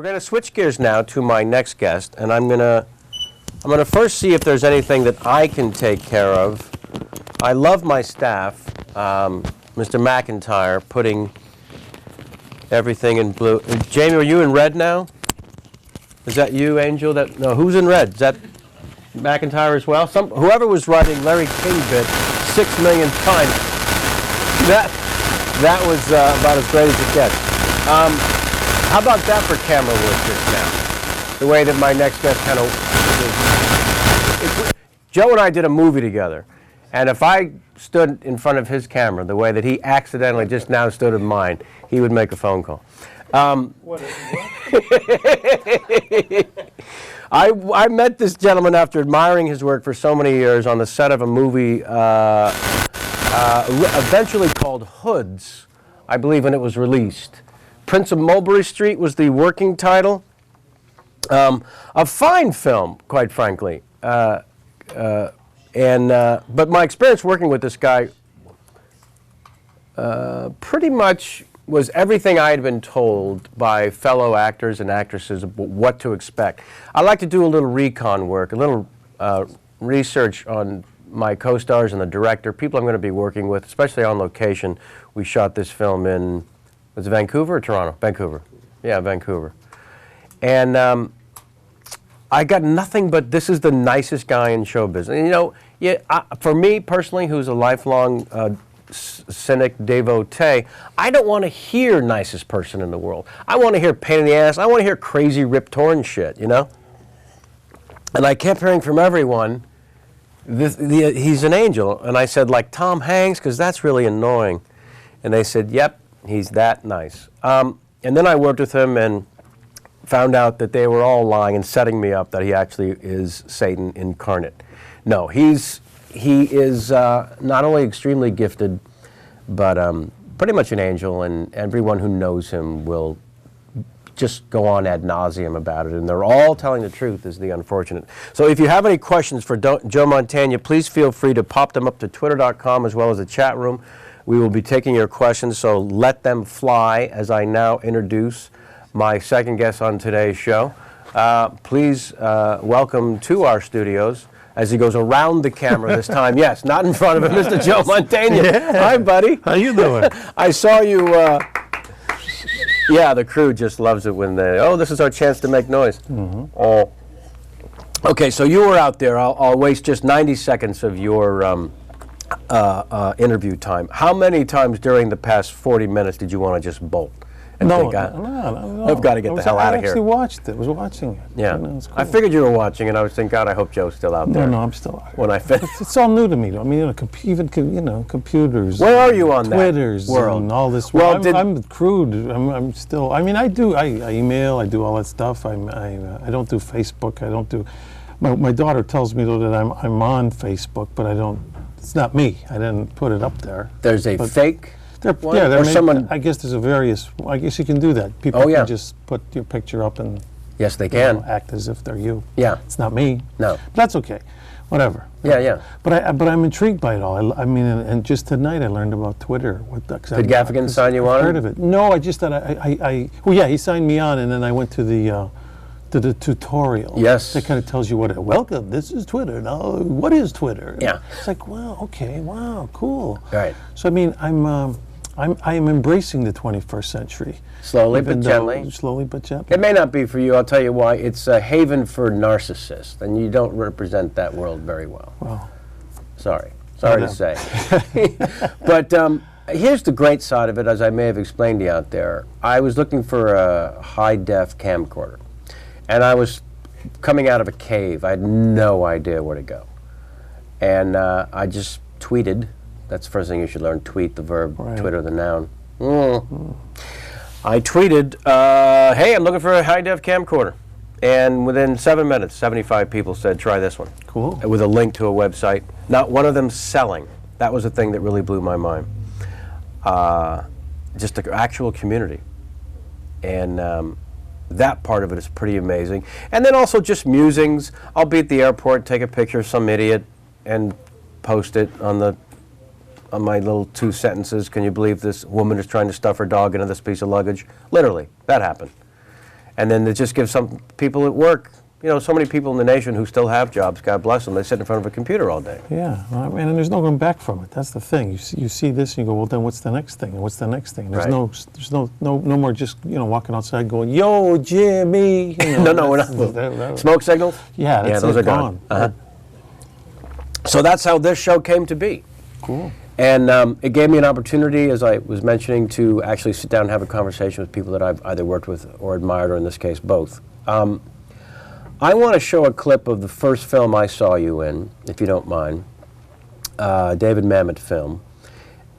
We're going to switch gears now to my next guest, and I'm going to first see if there's anything that I can take care of. I love my staff, Mr. McIntyre, putting everything in blue. Jamie, are you in red now? Is that you, Angel? No, who's in red? Is that McIntyre as well? Whoever was writing Larry King bit 6 million times. That was about as great as it gets. How about that for camera work just now? The way that my next guest kind of... Joe and I did a movie together, and if I stood in front of his camera the way that he accidentally just now stood in mine, he would make a phone call. What? I met this gentleman after admiring his work for so many years on the set of a movie eventually called Hoods, I believe, when it was released. Prince of Mulberry Street was the working title. A fine film, quite frankly. But my experience working with this guy pretty much was everything I had been told by fellow actors and actresses about what to expect. I like to do a little recon work, a little research on my co-stars and the director, people I'm going to be working with, especially on location. We shot this film in, was it Vancouver or Toronto? Vancouver. Yeah, Vancouver. And I got nothing but this is the nicest guy in show business. And, you know, for me personally, who's a lifelong cynic devotee, I don't want to hear nicest person in the world. I want to hear pain in the ass. I want to hear crazy Rip Torn shit, you know? And I kept hearing from everyone, he's an angel. And I said, like Tom Hanks, because that's really annoying. And they said, yep, he's that nice. And then I worked with him and found out that they were all lying and setting me up that he actually is Satan incarnate. No, he is not only extremely gifted, but pretty much an angel, and everyone who knows him will just go on ad nauseum about it, and they're all telling the truth is the unfortunate. So if you have any questions for Joe Mantegna, please feel free to pop them up to twitter.com as well as the chat room. We will be taking your questions, so let them fly as I now introduce my second guest on today's show. Please welcome to our studios, as he goes around the camera this time. Yes, not in front of him, Mr. Joe Mantegna. Yeah. Hi, buddy. How you doing? I saw you, yeah, the crew just loves it when they, oh, this is our chance to make noise. Mm-hmm. Okay, so you were out there. I'll waste just 90 seconds of your interview time. How many times during the past 40 minutes did you want to just bolt? No, I've got to get the hell out of here. I actually watched it. I was watching it. Yeah. You know, it's cool. I figured you were watching, and I was thinking, God, I hope Joe's still out there. No, I'm still out here. When I finish. It's all new to me. I mean, even computers. Where are you on Twitters that world? And all this. Well, I'm crude. I'm still. I mean, I email. I do all that stuff. I don't do Facebook. I don't do. My daughter tells me though that I'm on Facebook, but I don't. It's not me. I didn't put it up there. There's a fake. Someone. I guess there's a various. I guess you can do that. People can just put your picture up and. Yes, they can act as if they're you. Yeah, it's not me. No, but that's okay. Whatever. Yeah. But I'm intrigued by it all. I mean, and just tonight I learned about Twitter. Did Gaffigan sign you on? I've heard of it. No, I just thought well, yeah, he signed me on, and then I went to the tutorial. Yes. That kind of tells you what. Welcome. This is Twitter. Now, what is Twitter? Yeah. It's like, wow. Okay. Wow. Cool. Right. So I mean, I am embracing the 21st century. Slowly but gently. Slowly but gently. It may not be for you. I'll tell you why. It's a haven for narcissists, and you don't represent that world very well. Well, sorry to say. But here's the great side of it, as I may have explained to you out there. I was looking for a high-def camcorder, and I was coming out of a cave. I had no idea where to go, and I just tweeted. That's the first thing you should learn, tweet, the verb, right. Twitter, the noun. I tweeted, hey, I'm looking for a high-def camcorder. And within 7 minutes, 75 people said, try this one. Cool. With a link to a website. Not one of them selling. That was the thing that really blew my mind. Just the actual community. And that part of it is pretty amazing. And then also just musings. I'll be at the airport, take a picture of some idiot, and post it on my little 2 sentences. Can you believe this woman is trying to stuff her dog into this piece of luggage? Literally, that happened. And then it just gives some people at work, so many people in the nation who still have jobs, God bless them, they sit in front of a computer all day. Yeah, I mean, and there's no going back from it. That's the thing. You see this and you go, well, then what's the next thing? And what's the next thing? There's no more just, walking outside going, yo, Jimmy. No, we're not. Smoke signals? Yeah, those are gone. So that's how this show came to be. Cool. And it gave me an opportunity, as I was mentioning, to actually sit down and have a conversation with people that I've either worked with or admired, or in this case, both. I want to show a clip of the first film I saw you in, if you don't mind, David Mamet film.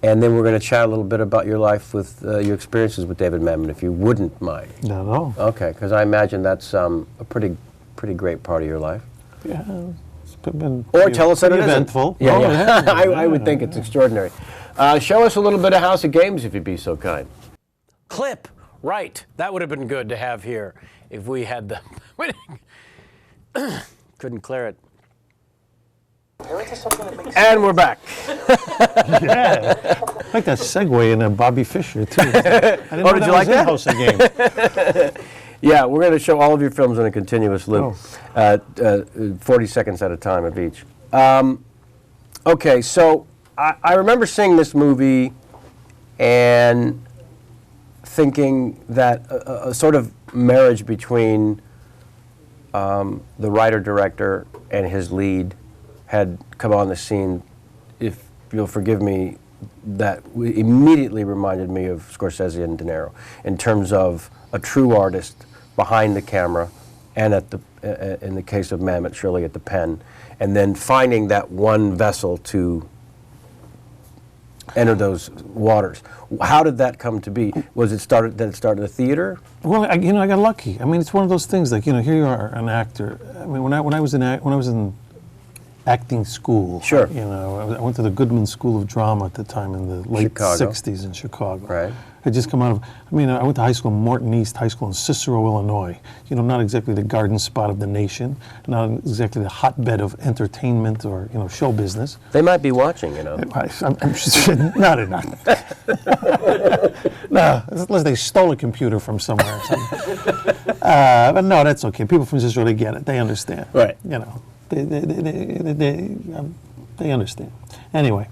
And then we're going to chat a little bit about your life with your experiences with David Mamet, if you wouldn't mind. Not at all. Okay, because I imagine that's a pretty great part of your life. Yeah. Been or tell us that it eventful. Yeah, I would think it's extraordinary. Show us a little bit of House of Games, if you'd be so kind. Clip, right. That would have been good to have here if we had the... Couldn't clear it. And we're back. Yeah. I like that segue in Bobby Fischer, too. I didn't know did you like that? House of Games. Yeah, we're going to show all of your films in a continuous loop, 40 seconds at a time of each. Okay, so I remember seeing this movie and thinking that a sort of marriage between the writer-director and his lead had come on the scene. If you'll forgive me, that immediately reminded me of Scorsese and De Niro in terms of a true artist behind the camera, and in the case of Mamet, surely at the pen, and then finding that one vessel to enter those waters. How did that come to be? Was it started at the theater? Well, I got lucky. I mean, it's one of those things like, here you are, an actor. I mean, when I was in acting school, sure. I went to the Goodman School of Drama at the time in the late '60s in Chicago. Right. I just come out of, I went to high school, Morton East High School in Cicero, Illinois. Not exactly the garden spot of the nation, not exactly the hotbed of entertainment or, show business. They might be watching, I'm not enough. No, unless they stole a computer from somewhere or something. But no, that's okay. People from Cicero, they get it. They understand. Right. They understand. Anyway,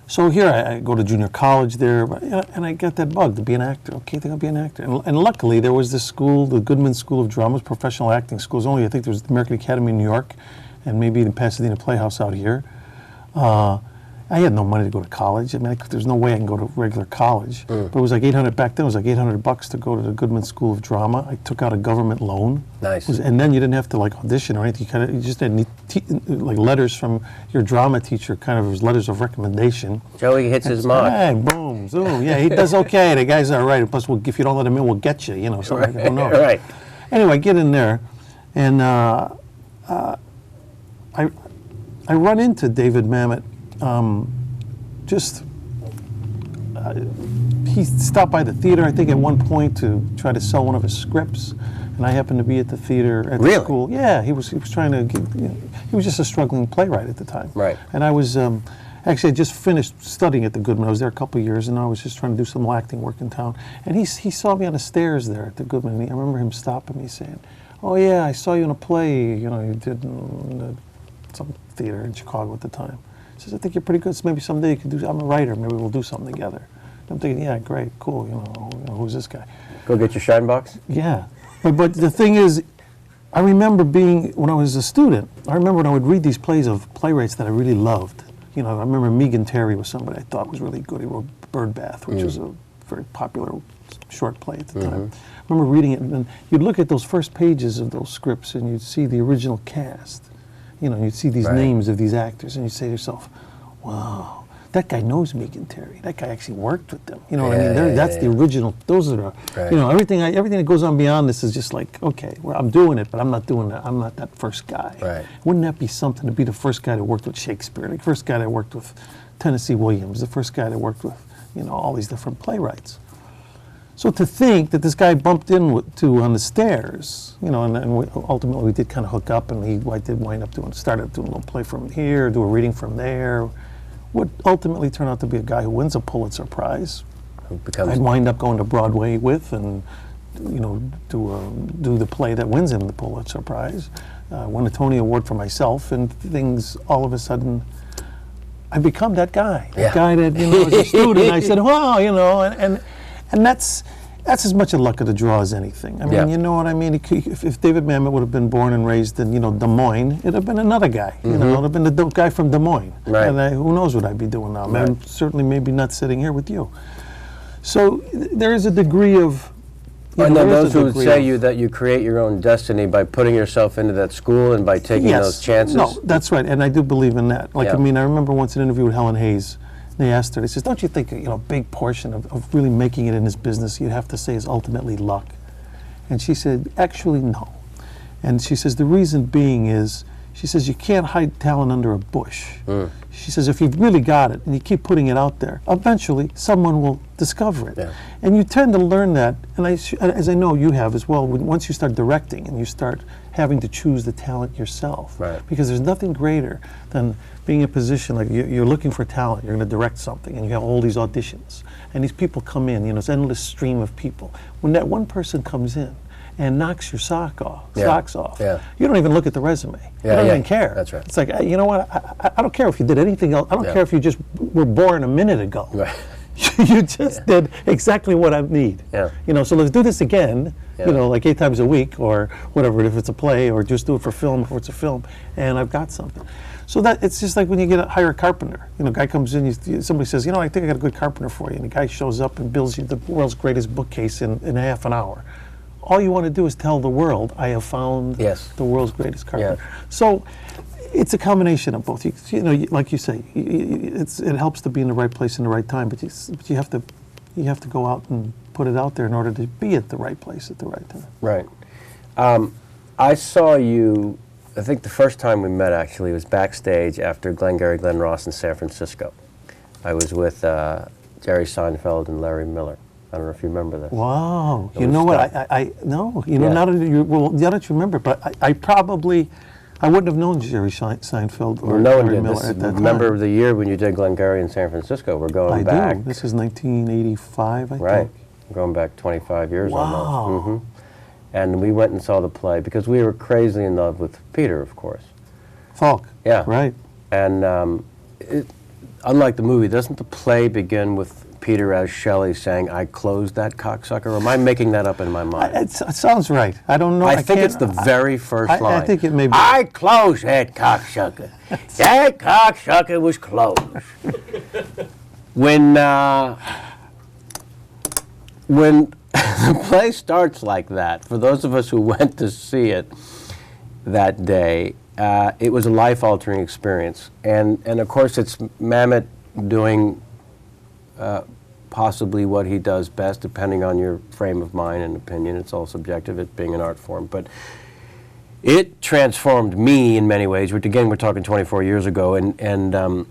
so here I go to junior college there, and I got that bug to be an actor. Okay, I think I'll be an actor. And luckily, there was this school, the Goodman School of Drama, professional acting schools. Only I think there was the American Academy in New York, and maybe the Pasadena Playhouse out here. I had no money to go to college. I mean, there's no way I can go to regular college. But it was like $800 back then. It was like $800 to go to the Goodman School of Drama. I took out a government loan. Nice. And then you didn't have to audition or anything. You just had letters from your drama teacher, kind of as letters of recommendation. Joey hits his mark. Hey, boom, zoom. Yeah, he does okay. The guy's all right. Plus, if you don't let him in, we'll get you. Something like that. Who knows? Right. Anyway, I get in there, and I run into David Mamet. He stopped by the theater, I think, at one point to try to sell one of his scripts, and I happened to be at the theater at the school. Yeah, he was trying to get, he was just a struggling playwright at the time. Right. And I was actually I just finished studying at the Goodman. I was there a couple of years, and I was just trying to do some acting work in town. And he saw me on the stairs there at the Goodman. And I remember him stopping me saying, "Oh yeah, I saw you in a play. You did in some theater in Chicago at the time." He says, "I think you're pretty good. So maybe someday you could do. I'm a writer. Maybe we'll do something together." I'm thinking, "Yeah, great, cool. Who's this guy?" Go get your shine box? Yeah, but the thing is, I remember when I was a student. I remember when I would read these plays of playwrights that I really loved. I remember Megan Terry was somebody I thought was really good. He wrote Birdbath, which was a very popular short play at the time. I remember reading it, and you'd look at those first pages of those scripts, and you'd see the original cast. You'd see these names of these actors, and you'd say to yourself, "Wow, that guy knows Megan Terry. That guy actually worked with them." You know what I mean? That's the original. Those are the, everything that goes on beyond this is just like, okay, well, I'm doing it, but I'm not doing that. I'm not that first guy. Right. Wouldn't that be something to be the first guy that worked with Shakespeare, the first guy that worked with Tennessee Williams, the first guy that worked with, all these different playwrights? So to think that this guy bumped into on the stairs, and ultimately we did kind of hook up, and I did wind up started doing a little play from here, do a reading from there, would ultimately turn out to be a guy who wins a Pulitzer Prize. I'd wind up going to Broadway with and do the play that wins him the Pulitzer Prize. Won a Tony Award for myself, and things all of a sudden. I become that guy. Yeah. That guy that as a student I said, wow, and that's as much a luck of the draw as anything. I mean, Yeah. you know what I mean? If David Mamet would have been born and raised in Des Moines, it'd have been another guy. It'd have been the guy from Des Moines. Right. And who knows what I'd be doing now? Right. Certainly, maybe not sitting here with you. So there is a degree of. And then those who would degree say that you create your own destiny by putting yourself into that school and by taking those chances. No, that's right, and I do believe in that. Like, Yeah. I mean, I remember once an interview with Helen Hayes. They asked her, they says, don't you think a big portion of really making it in this business, you'd have to say, is ultimately luck? And she said, actually, no. And she says, the reason being is, she says, you can't hide talent under a bush. She says, if you've really got it and you keep putting it out there, eventually someone will discover it. Yeah. And you tend to learn that, and as I know you have as well, once you start directing and you start having to choose the talent yourself. Right. Because there's nothing greater than being in a position like you're looking for talent, you're going to direct something, and you have all these auditions. And these people come in, this endless stream of people. When that one person comes in and knocks your socks off, Yeah. you don't even look at the resume. You Yeah, don't yeah. even care. That's right. It's like, you know what, I don't care if you did anything else. I don't Yeah. care if you just were born a minute ago. Right. You just did exactly what I need. Yeah. So let's do this again, Yeah. like 8 times a week or whatever, if it's a play, or just do it for film if it's a film, and I've got something. So that it's just like when you hire a carpenter. Guy comes in, somebody says, I think I got a good carpenter for you, and the guy shows up and builds you the world's greatest bookcase in half an hour. All you want to do is tell the world, I have found the world's greatest carpenter. Yeah. So it's a combination of both. Like you say, it helps to be in the right place in the right time, but you have to go out and put it out there in order to be at the right place at the right time. Right. I saw you, I think the first time we met actually was backstage after Glengarry Glen Ross in San Francisco. I was with Jerry Seinfeld and Larry Miller. I don't know if you remember this. Wow. It You was know what? stuff. No. Yeah. Now that you remember, but I wouldn't have known Jerry Seinfeld or No one Larry did. Miller This at is, that remember time. the year when you did Glengarry in San Francisco? We're going I back. do. This is 1985, I Right. think. We're going back 25 years Wow. almost. Mm-hmm. And we went and saw the play because we were crazy in love with Peter, of course. Falk. Yeah. Right. And unlike the movie, doesn't the play begin with Peter as Shelley saying, I closed that cocksucker? Or am I making that up in my mind? It sounds right. I don't know. I think can't- it's the very first line. I think it may be. I closed that cocksucker. That cocksucker was closed. When the play starts like that, for those of us who went to see it that day, it was a life-altering experience. And of course, it's Mamet doing possibly what he does best, depending on your frame of mind and opinion. It's all subjective, it being an art form. But it transformed me in many ways, which again, we're talking 24 years ago. And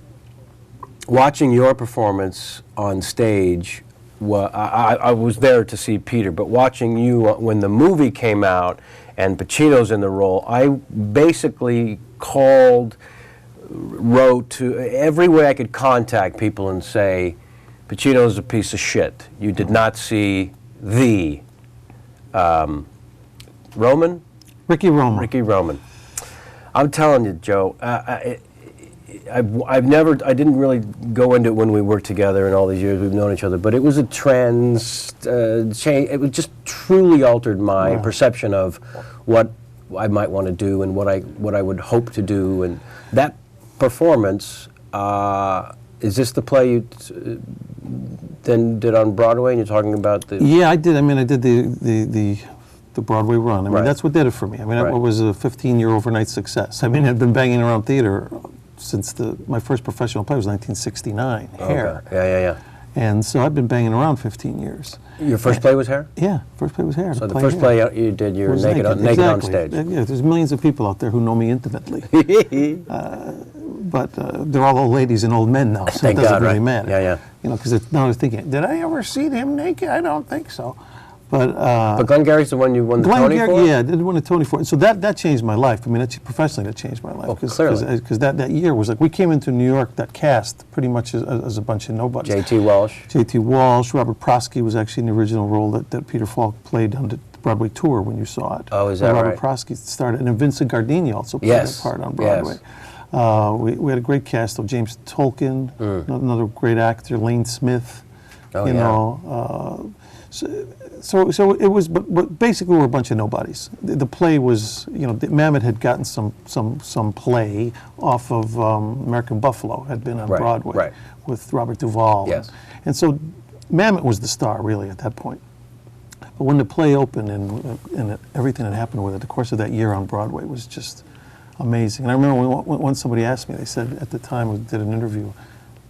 watching your performance on stage, I was there to see Peter, but watching you when the movie came out and Pacino's in the role, I basically wrote to every way I could contact people and say, Pacino's a piece of shit. You did not see the Roman? Ricky Roman. Ricky Roman. I'm telling you, Joe, I didn't really go into it when we worked together and all these years we've known each other, but it was a change. It was just truly altered my perception of what I might want to do and what I would hope to do. And that performance, is this the play you then did on Broadway? And you're talking about the... Yeah, I did. I mean, I did the Broadway run. I mean, Right. that's what did it for me. I mean, Right. it was a 15-year overnight success. I mean, I've been banging around theater since my first professional play was 1969, Hair. Okay. Yeah. And so I've been banging around 15 years. Your first play was Hair? Yeah, first play was Hair. So the first play you did, you were was naked on exactly. stage. Yeah, there's millions of people out there who know me intimately. But they're all old ladies and old men now, so Thank it doesn't God, really right? matter. Yeah. Because now I was thinking, did I ever see him naked? I don't think so. But Glengarry's the one you won the Tony for? Yeah, I did win a Tony for. So that changed my life. I mean, professionally, that changed my life. Oh, clearly. Because that year was like, we came into New York, that cast, pretty much as a bunch of nobodies. J.T. Walsh. J.T. Walsh, Robert Prosky was actually in the original role that Peter Falk played on the Broadway tour when you saw it. Oh, is that Robert right? Prosky started, and then Vincent Gardini also played that part on Broadway. Yes. We had a great cast of James Tolkien, another great actor, Lane Smith. Oh, you yeah. know, so it was, but basically we're a bunch of nobodies. The play was, you know, Mamet had gotten some play off of American Buffalo, had been on Broadway with Robert Duvall. Yes. And so Mamet was the star really at that point. But when the play opened and everything that happened with it, the course of that year on Broadway was just amazing. And I remember when somebody asked me, they said at the time, we did an interview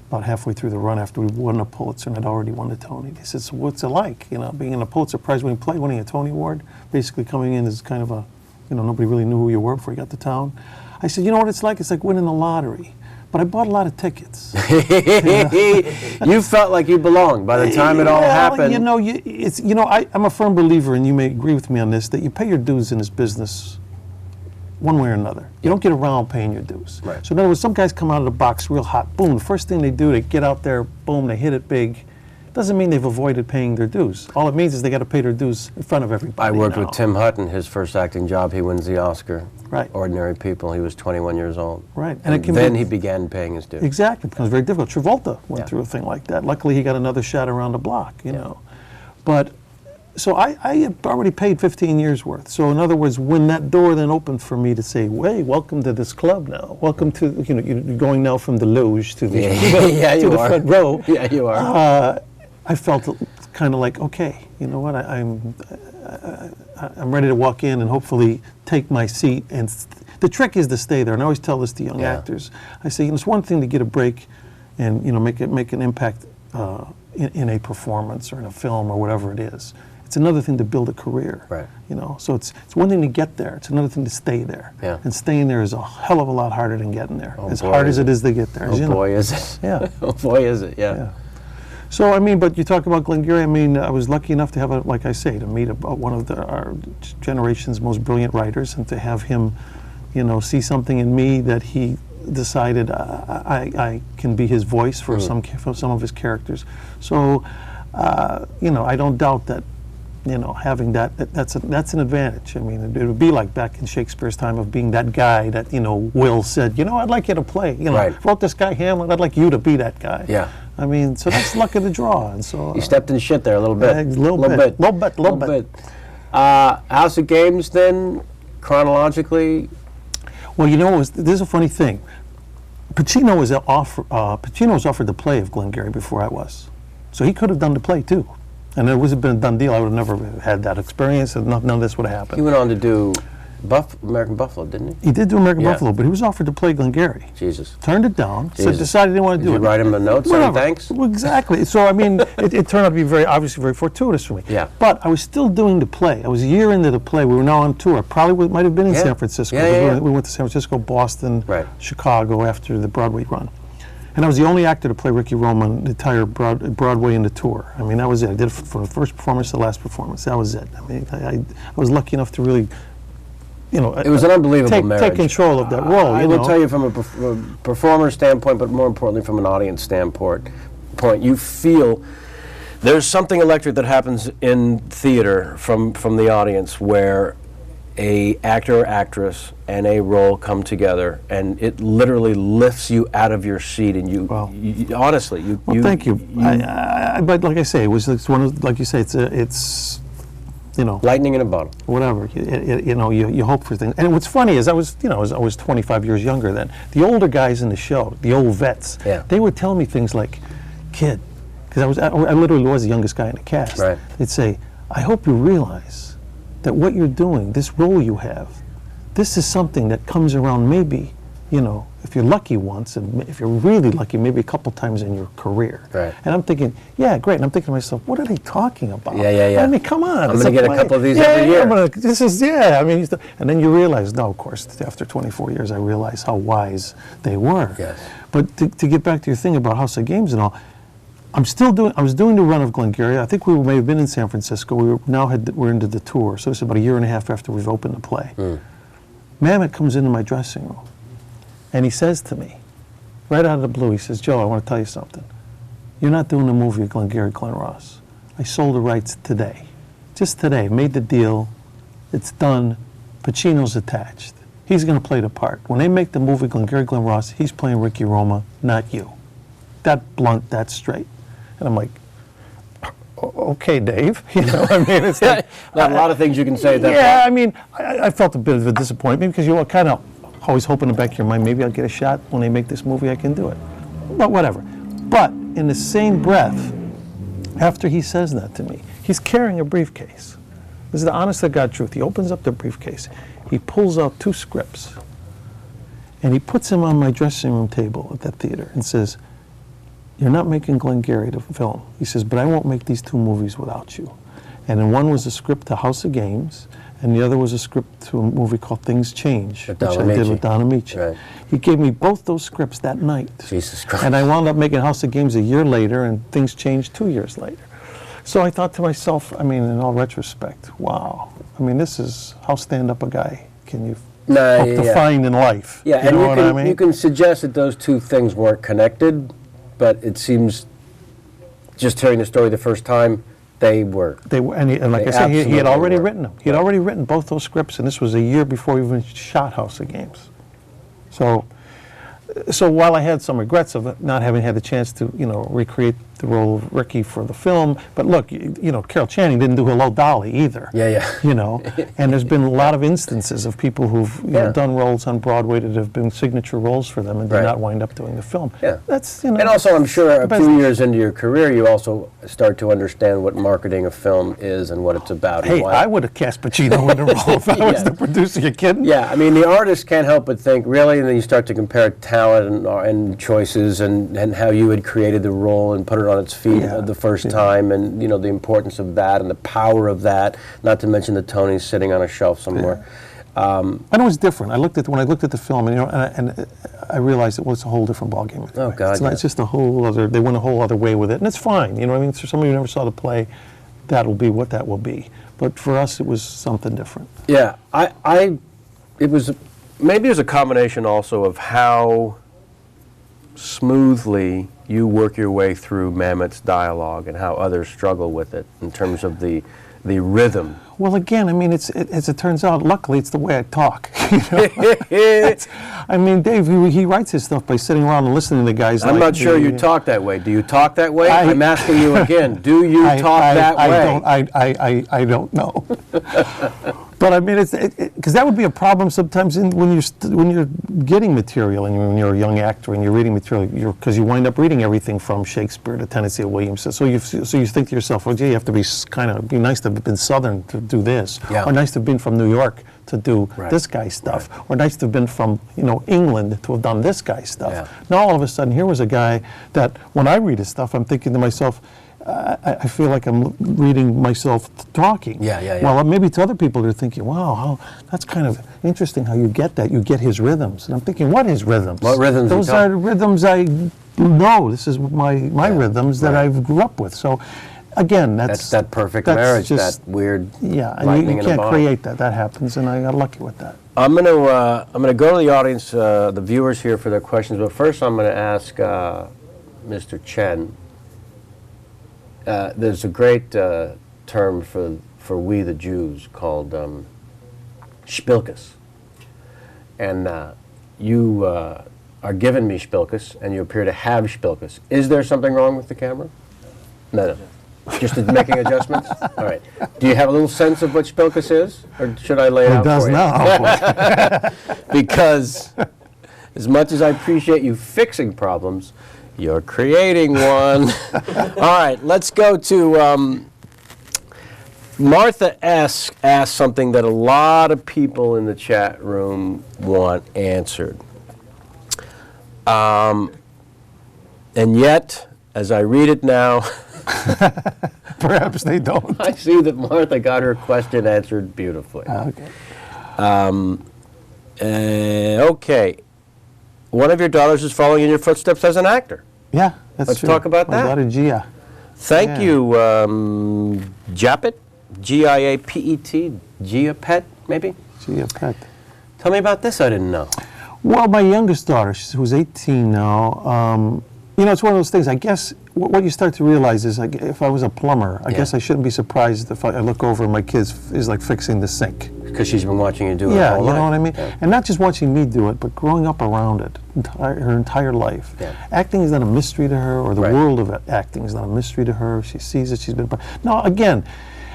about halfway through the run after we won a Pulitzer and had already won the Tony. They said, so what's it like, you know, being in a Pulitzer Prize winning play, winning a Tony Award, basically coming in as kind of a, you know, nobody really knew who you were before you got to town. I said, you know what it's like? It's like winning the lottery. But I bought a lot of tickets. You felt like you belonged by the time it all happened. You know, I'm a firm believer, and you may agree with me on this, that you pay your dues in this business one way or another. You don't get around paying your dues. Right. So in other words, some guys come out of the box real hot. Boom, the first thing they do, they get out there, boom, they hit it big. Doesn't mean they've avoided paying their dues. All it means is they got to pay their dues in front of everybody. I worked with Tim Hutton, his first acting job. He wins the Oscar. Right. Ordinary People. He was 21 years old. Right. And then he began paying his dues. Exactly. It becomes very difficult. Travolta went through a thing like that. Luckily, he got another shot around the block, you know. But, so I had already paid 15 years worth. So in other words, when that door then opened for me to say, hey, welcome to this club now. Welcome to, you know, you're going now from the loge to the, to the front row. Yeah, you are. I felt kind of like, okay, you know what, I'm ready to walk in and hopefully take my seat. And the trick is to stay there. And I always tell this to young actors. I say, you know, it's one thing to get a break and, you know, make an impact in a performance or in a film or whatever it is. It's another thing to build a career. Right. You know, so it's one thing to get there. It's another thing to stay there. Yeah. And staying there is a hell of a lot harder than getting there. As hard as it is to get there. Oh boy, is it. Yeah. Oh boy, is it. Yeah. So, I mean, but you talk about Glengarry, I mean, I was lucky enough to have, like I say, to meet one of our generation's most brilliant writers and to have him, you know, see something in me that he decided I can be his voice for some of his characters. So, you know, I don't doubt that, you know, having that's an advantage. I mean, it would be like back in Shakespeare's time of being that guy that, you know, Will said, you know, I'd like you to play. You know, wrote this guy Hamlet, I'd like you to be that guy. Yeah. I mean, so that's luck of the draw, and so you stepped in shit there a little bit. A little bit. House of Games, then chronologically. Well, you know, this is a funny thing. Pacino was offered the play of Glengarry before I was, so he could have done the play too, and it would have been a done deal. I would have never had that experience, and none of this would have happened. He went on to do American Buffalo, didn't he? He did do American Buffalo, but he was offered to play Glengarry. Jesus. Turned it down. Said, decided he didn't want to do it. Did you write him a note saying thanks? Well, exactly. So, I mean, it turned out to be obviously very fortuitous for me. Yeah. But I was still doing the play. I was a year into the play. We were now on tour. Probably might have been in San Francisco. We went to San Francisco, Boston, Chicago after the Broadway run. And I was the only actor to play Ricky Roman the entire Broadway in the tour. I mean, that was it. I did it from the first performance to the last performance. That was it. I mean, I was lucky enough to really, you know, it was an unbelievable marriage. Take control of that role. I will tell you from a performer standpoint, but more importantly from an audience standpoint, you feel there's something electric that happens in theater from the audience where a actor or actress and a role come together, and it literally lifts you out of your seat, and you honestly, thank you. But like I say, it's one of, like you say, it's you know, lightning in a bottle. Whatever, you know, you hope for things. And what's funny is I was 25 years younger then. The older guys in the show, the old vets, they would tell me things like, "Kid," because I literally was the youngest guy in the cast. Right. They'd say, "I hope you realize that what you're doing, this role you have, this is something that comes around maybe, you know, if you're lucky once, and if you're really lucky, maybe a couple times in your career." Right. And I'm thinking, yeah, great. And I'm thinking to myself, what are they talking about? Yeah. I mean, come on. I'm going to get a couple of these every year. I mean, and then you realize, no, of course, after 24 years, I realized how wise they were. Yes. But to get back to your thing about House of Games and all, I was doing the run of Glengarry. I think we may have been in San Francisco. We're into the tour. So it's about a year and a half after we've opened the play. Mamet comes into my dressing room, and he says to me, right out of the blue, he says, "Joe, I want to tell you something. You're not doing a movie of Glengarry Glen Ross. I sold the rights today. Just today. Made the deal. It's done. Pacino's attached. He's going to play the part. When they make the movie Glengarry Glen Ross, he's playing Ricky Roma, not you." That blunt, that straight. And I'm like, okay, Dave. You know, I mean, it's like, not a lot of things you can say at that yeah, point. I mean, I felt a bit of a disappointment because you're kind of always hoping in the back of your mind, maybe I'll get a shot when they make this movie, I can do it. But whatever. But in the same breath, after he says that to me, he's carrying a briefcase. This is the honest to God truth. He opens up the briefcase. He pulls out 2 scripts, and he puts them on my dressing room table at that theater and says, "You're not making Glengarry the film." He says, "But I won't make these 2 movies without you." And then one was a script to House of Games, and the other was a script to a movie called Things Change, which I did with Don Amici. Right. He gave me both those scripts that night. Jesus Christ. And I wound up making House of Games a year later, and Things Changed 2 years later. So I thought to myself, I mean, in all retrospect, wow. I mean, this is how stand-up a guy can you hope to find in life. Yeah, you and know what I mean? you can suggest that those 2 things weren't connected, but it seems, just hearing the story the first time, they were. They were, and like I said, he had already written them. He had already written both those scripts, and this was a year before we even shot House of Games. So while I had some regrets of not having had the chance to, recreate the role of Ricky for the film, but look, Carol Channing didn't do Hello Dolly either. Yeah. And there's been a lot of instances of people who've done roles on Broadway that have been signature roles for them and did not wind up doing the film. Yeah. That's, And also, I'm sure a few years into your career, you also start to understand what marketing a film is and what it's about. Hey, I would have cast Pacino in the role if I was the producer. You kidding? Yeah, I mean, the artist can't help but think, really, and then you start to compare talent and choices and how you had created the role and put it on its feet the first time, and the importance of that and the power of that, not to mention the Tonys sitting on a shelf somewhere. And it was different. When I looked at the film, and I realized it was a whole different ballgame. Oh God! It's just a whole other. They went a whole other way with it, and it's fine. You know what I mean? For somebody who never saw the play, that will be what that will be. But for us, it was something different. Yeah, it was maybe it was a combination also of how smoothly you work your way through Mamet's dialogue and how others struggle with it in terms of the rhythm. Well, again, I mean, as it turns out, luckily, it's the way I talk. I mean, Dave, he writes his stuff by sitting around and listening to guys. I'm not sure you talk that way. Do you talk that way? I'm asking you again. Do you talk that way? I don't know. But I mean, because that would be a problem sometimes when you're getting material and when you're a young actor and you're reading material, because you wind up reading everything from Shakespeare to Tennessee Williams. So you think to yourself, well, gee, you have to be nice to have been Southern to do this, or nice to have been from New York to do this guy's stuff, or nice to have been from England to have done this guy's stuff. Yeah. Now all of a sudden, here was a guy that when I read his stuff, I'm thinking to myself, I feel like I'm reading myself talking. Yeah. Well, maybe to other people they're thinking, wow, that's kind of interesting how you get that. You get his rhythms. And I'm thinking, what is rhythms? What rhythms? Those are rhythms I know. This is my rhythms that I've grew up with. So, again, that's that perfect marriage, just, that weird and you can't create that. That happens, and I got lucky with that. I'm gonna go to the audience, the viewers here for their questions, but first I'm gonna ask Mr. Chen. There's a great term for we the Jews called Spilkus. And you are giving me Spilkus, and you appear to have Spilkus. Is there something wrong with the camera? No. Just making adjustments? All right. Do you have a little sense of what Spilkus is? Or should I lay it out does for you? now. Because as much as I appreciate you fixing problems, you're creating one. All right, let's go to Martha S. asked something that a lot of people in the chat room want answered. And yet, as I read it now, perhaps they don't. I see that Martha got her question answered beautifully. Okay. Okay. One of your daughters is following in your footsteps as an actor. Yeah, that's Let's true. talk about My that. daughter Gia. Thank Yeah. you, Japet, Giapet, Giapet, maybe? Gia Pet. Tell me about this, I didn't know. Well, my youngest daughter, who's 18 now, it's one of those things, I guess, what you start to realize is, like, if I was a plumber, I guess I shouldn't be surprised if I look over and my kid is, like, fixing the sink. Because she's been watching you do it Yeah, all you life. know what I mean? Yeah. And not just watching me do it, but growing up around it her entire life. Yeah. Acting is not a mystery to her, or the Right. world of acting is not a mystery to her. She sees it, she's been... Now, again,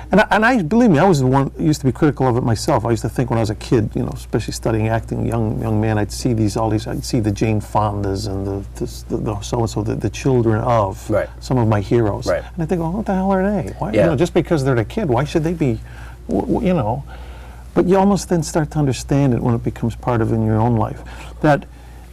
and I believe me, I was the one who used to be critical of it myself. I used to think when I was a kid, especially studying acting, young man, I'd see I'd see the Jane Fondas and the so-and-so, the children of Right. some of my heroes. Right. And I think, well, what the hell are they? Why, Yeah. just because they're a kid, why should they be, But you almost then start to understand it when it becomes part of in your own life. That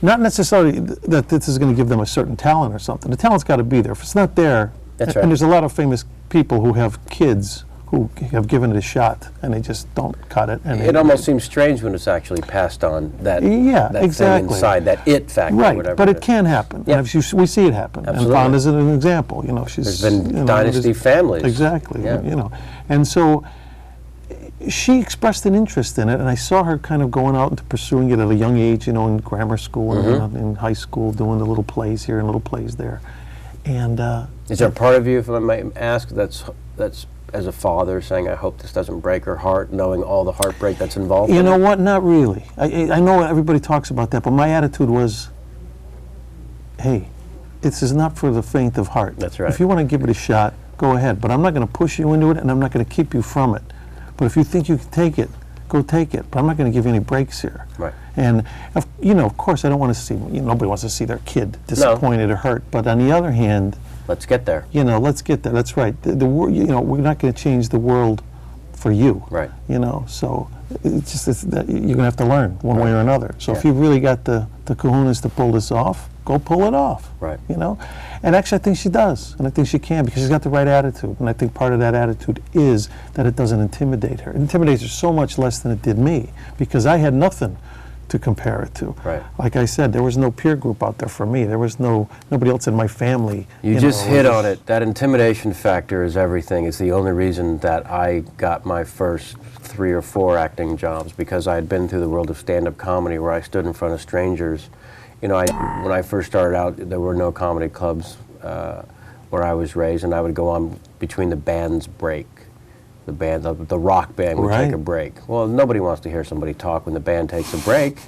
not necessarily that this is going to give them a certain talent or something. The talent's got to be there. If it's not there, That's right. and there's a lot of famous people who have kids who have given it a shot and they just don't cut it. And It almost seems strange when it's actually passed on, that exactly. thing inside, that it factor, right, whatever. but it is. can happen. Yeah. And we see it happen. Absolutely. And Fonda's an example. She's There's been dynasty families. Exactly. Yeah. And so she expressed an interest in it, and I saw her kind of going out and pursuing it at a young age, in grammar school and in high school, doing the little plays here and little plays there. And Is there a part of you, if I might ask, that's as a father saying, I hope this doesn't break her heart, knowing all the heartbreak that's involved you in know it? what? Not really. I know everybody talks about that, but my attitude was, hey, this is not for the faint of heart. That's right. If you want to give it a shot, go ahead. But I'm not going to push you into it, and I'm not going to keep you from it. But if you think you can take it, go take it. But I'm not going to give you any breaks here. Right. And of course, I don't want to see. Nobody wants to see their kid disappointed or hurt. But on the other hand, Let's get there. let's get there. That's right. The we're not going to change the world for you. Right. So it's that you're going to have to learn one way or another. So if Yeah. you've really got the kahunas to pull this off, go pull it off. Right. And actually I think she does, and I think she can, because she's got the right attitude. And I think part of that attitude is that it doesn't intimidate her. It intimidates her so much less than it did me, because I had nothing to compare it to. Right. Like I said, there was no peer group out there for me. There was nobody else in my family. You just hit on it. That intimidation factor is everything. It's the only reason that I got my first 3 or 4 acting jobs, because I had been through the world of stand-up comedy where I stood in front of strangers. When I first started out, there were no comedy clubs where I was raised, and I would go on between the band's break. The rock band would take a break. Well, nobody wants to hear somebody talk when the band takes a break.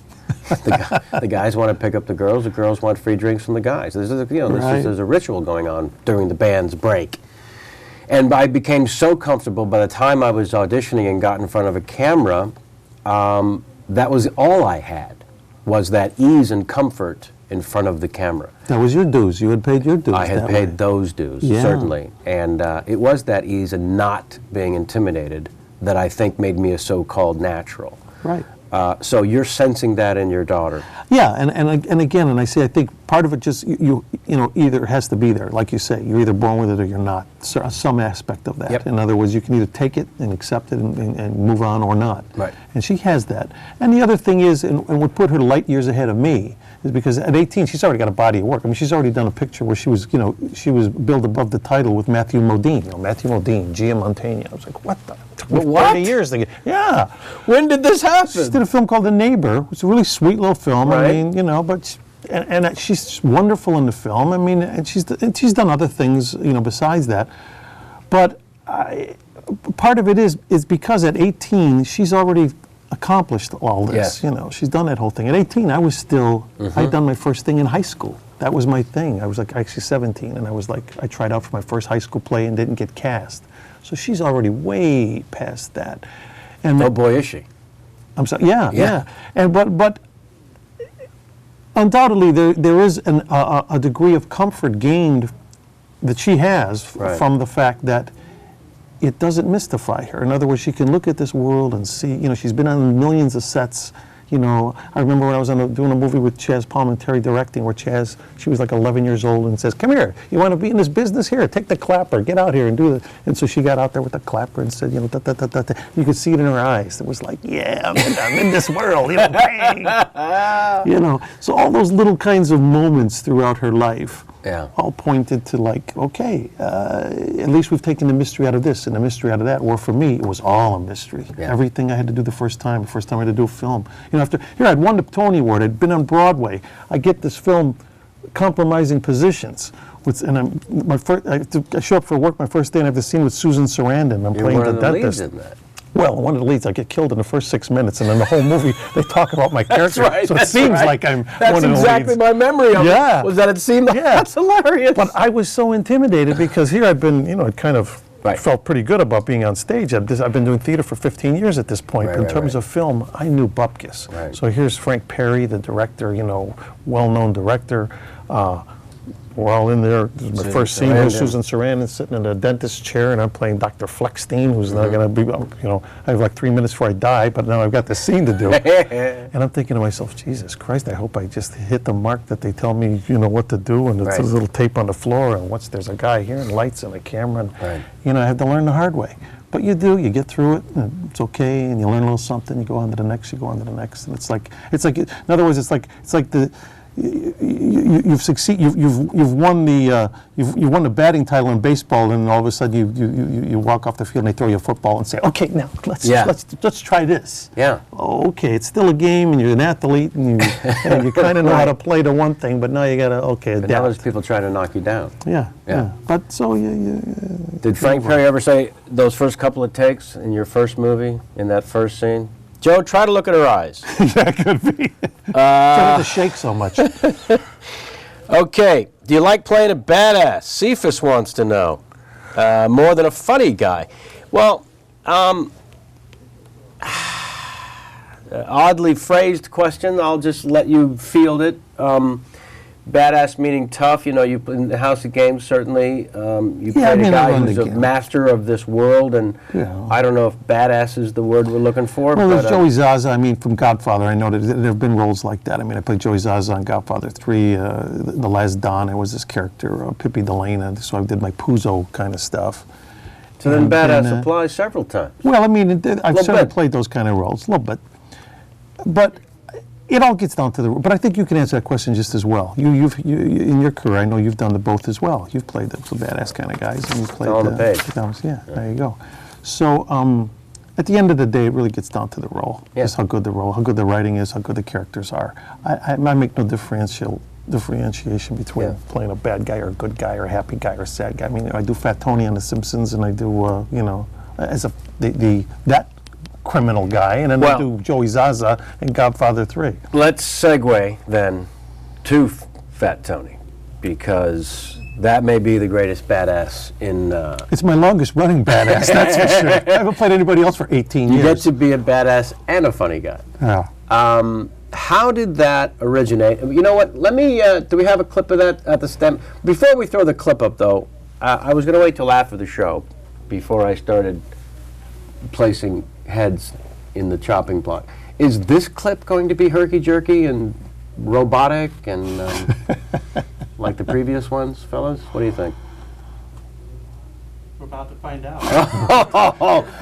The guys want to pick up the girls want free drinks from the guys. There's a ritual going on during the band's break. And I became so comfortable by the time I was auditioning and got in front of a camera, that was all I had, was that ease and comfort in front of the camera. That was your dues. You had paid your dues. I had paid those dues, certainly. And it was that ease and not being intimidated that I think made me a so-called natural. Right. So you're sensing that in your daughter. Yeah, and again, I think part of it just you either has to be there, like you say. You're either born with it or you're not. So, some aspect of that. Yep. In other words, you can either take it and accept it and move on or not. Right. And she has that. And the other thing is, and what put her light years ahead of me, is because at 18 she's already got a body of work. I mean, she's already done a picture where she was billed above the title with Matthew Modine. Matthew Modine, Joe Mantegna. I was like, what the? What? 30 years ago. Yeah. When did this happen? She did a film called The Neighbor. It's a really sweet little film. Right. I mean, but she's wonderful in the film. I mean, and she's done other things, besides that. But part of it is because at 18 she's already accomplished all this. Yes. She's done that whole thing. At 18, I was still. I'd done my first thing in high school. That was my thing. I was actually 17, and I tried out for my first high school play and didn't get cast. So she's already way past that. And Oh boy, is she. I'm sorry. Yeah. And but undoubtedly there is a degree of comfort gained that she has from the fact that it doesn't mystify her. In other words, she can look at this world and see. She's been on millions of sets. I remember when I was doing a movie with Chaz Palminteri directing, where she was like 11 years old and says, "Come here, you want to be in this business? Here, take the clapper, get out here and do it." And so she got out there with the clapper and said, da, da, da, da, da. You could see it in her eyes. It was like, yeah, I'm in this world, bang. So all those little kinds of moments throughout her life all pointed to like, okay, at least we've taken the mystery out of this and the mystery out of that. Or for me, it was all a mystery. Yeah. Everything I had to do the first time I had to do a film. You know, after here I'd won the Tony Award. I'd been on Broadway. I get this film, Compromising Positions. And I show up for work my first day and I have this scene with Susan Sarandon. I'm playing the dentist. Leads in that. Well, one of the leads, I get killed in the first 6 minutes, and then the whole movie, they talk about my character. Right, so it seems like I'm one of the leads. That's exactly my memory of it. Was that it seemed like, that's hilarious. But I was so intimidated because here I've been, you know, it kind of felt pretty good about being on stage. I've been doing theater for 15 years at this point. In terms of film, I knew bupkis. So here's Frank Perry, the director, you know, well-known director. We're all in there. This is my first scene. Here's Susan Sarandon sitting in a dentist's chair, and I'm playing Dr. Fleckstein, who's not going to be, you know, I have like 3 minutes before I die, but now I've got this scene to do. And I'm thinking to myself, Jesus Christ, I hope I just hit the mark that they tell me, you know, what to do, and it's a little tape on the floor, and there's a guy here, and lights, and a camera, and, you know, I had to learn the hard way. But you do, you get through it, and it's okay, and you learn a little something, you go on to the next, and it's like, in other words, it's like the, you've succeeded. You've won the batting title in baseball, and all of a sudden you walk off the field and they throw you a football and say, okay, now let's try this. Yeah. Oh, okay, it's still a game, and you're an athlete, and you kind of know how to play the one thing, but now you gotta adapt. But now there's people trying to knock you down. Yeah. But so Did Frank Perry ever say those first couple of takes in your first movie, in that first scene? Joe, try to look at her eyes. That could be. Try not to shake so much. Okay. Do you like playing a badass? Cephas wants to know. More than a funny guy. Well, oddly phrased question. I'll just let you field it. Badass meaning tough. You know, you in the House of Games, certainly. You played a guy who's a master of this world, and I don't know if badass is the word we're looking for. Well, there's Joey Zaza. I mean, from Godfather, I know that there have been roles like that. I mean, I played Joey Zaza on Godfather 3, The Last Don. I was this character, Pippi Delana, so I did my Puzo kind of stuff. So then badass applies several times. Well, I mean, I've certainly played those kind of roles, a little bit. But it all gets down to the. But I think you can answer that question just as well. You in your career, I know you've done the both as well. You've played the badass kind of guys, and you played on the page. There you go. So at the end of the day, it really gets down to the role. Just how good the role, how good the writing is, how good the characters are. I make no differentiation between playing a bad guy or a good guy or a happy guy or a sad guy. I mean, I do Fat Tony on The Simpsons, and I do you know, as that criminal guy, and then I do Joey Zaza in Godfather 3. Let's segue then to Fat Tony, because that may be the greatest badass in... It's my longest running badass, that's for sure. I haven't played anybody else for 18 years. You get to be a badass and a funny guy. Yeah. How did that originate? You know what, let me, do we have a clip of that at the stem? Before we throw the clip up, though, I was going to wait till after the show before I started placing heads in the chopping block. Is this clip going to be herky-jerky and robotic and like the previous ones, fellas? What do you think? We're about to find out.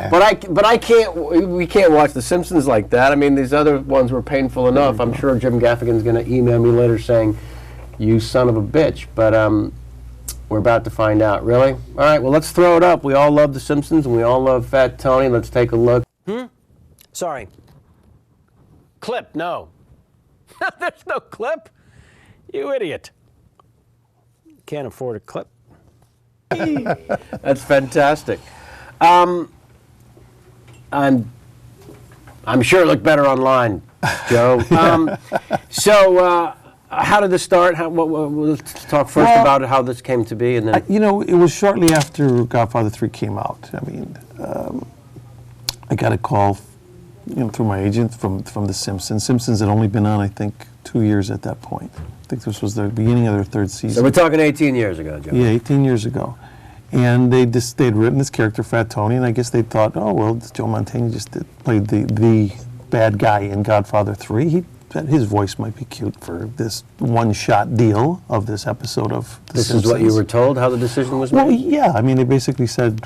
But I can't. We can't watch The Simpsons like that. I mean, these other ones were painful enough. I'm sure Jim Gaffigan's going to email me later saying, "You son of a bitch." But we're about to find out. Really? All right. Well, let's throw it up. We all love The Simpsons and we all love Fat Tony. Let's take a look. Sorry. Clip? No. There's no clip. You idiot. Can't afford a clip. That's fantastic. I'm sure it looked better online, Joe. So how did this start? Let's talk first about how this came to be, and then you know, it was shortly after Godfather 3 came out. I mean, I got a call, you know, through my agent from The Simpsons. Simpsons had only been on, I think, 2 years at that point. I think this was the beginning of their third season. So we're talking 18 years ago, Joe. Yeah, 18 years ago. And they'd written this character, Fat Tony, and I guess they thought, oh, well, Joe Mantegna just played the bad guy in Godfather 3. His voice might be cute for this one-shot deal of this episode of The Simpsons. This is what you were told, how the decision was made? Well, yeah. I mean, they basically said,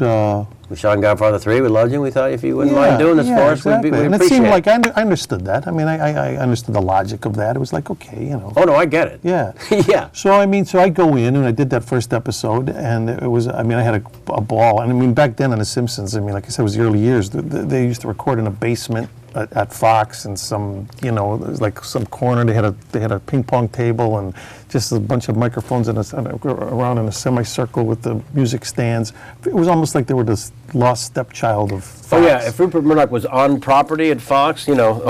We shot in Godfather 3. We loved you. We thought if you wouldn't mind doing this for us, exactly. we'd And it appreciate seemed it. like I understood that. I mean, I understood the logic of that. It was like, okay, you know. Oh, no, I get it. Yeah. Yeah. So, I mean, so I go in and I did that first episode, and it was, I mean, I had a ball. And I mean, back then on The Simpsons, I mean, like I said, it was the early years. They used to record in a basement at Fox, and some, you know, it was like some corner. They had a ping pong table and just a bunch of microphones around in a semicircle with the music stands. It was almost like they were this lost stepchild of Fox. Oh, yeah. If Rupert Murdoch was on property at Fox, you know,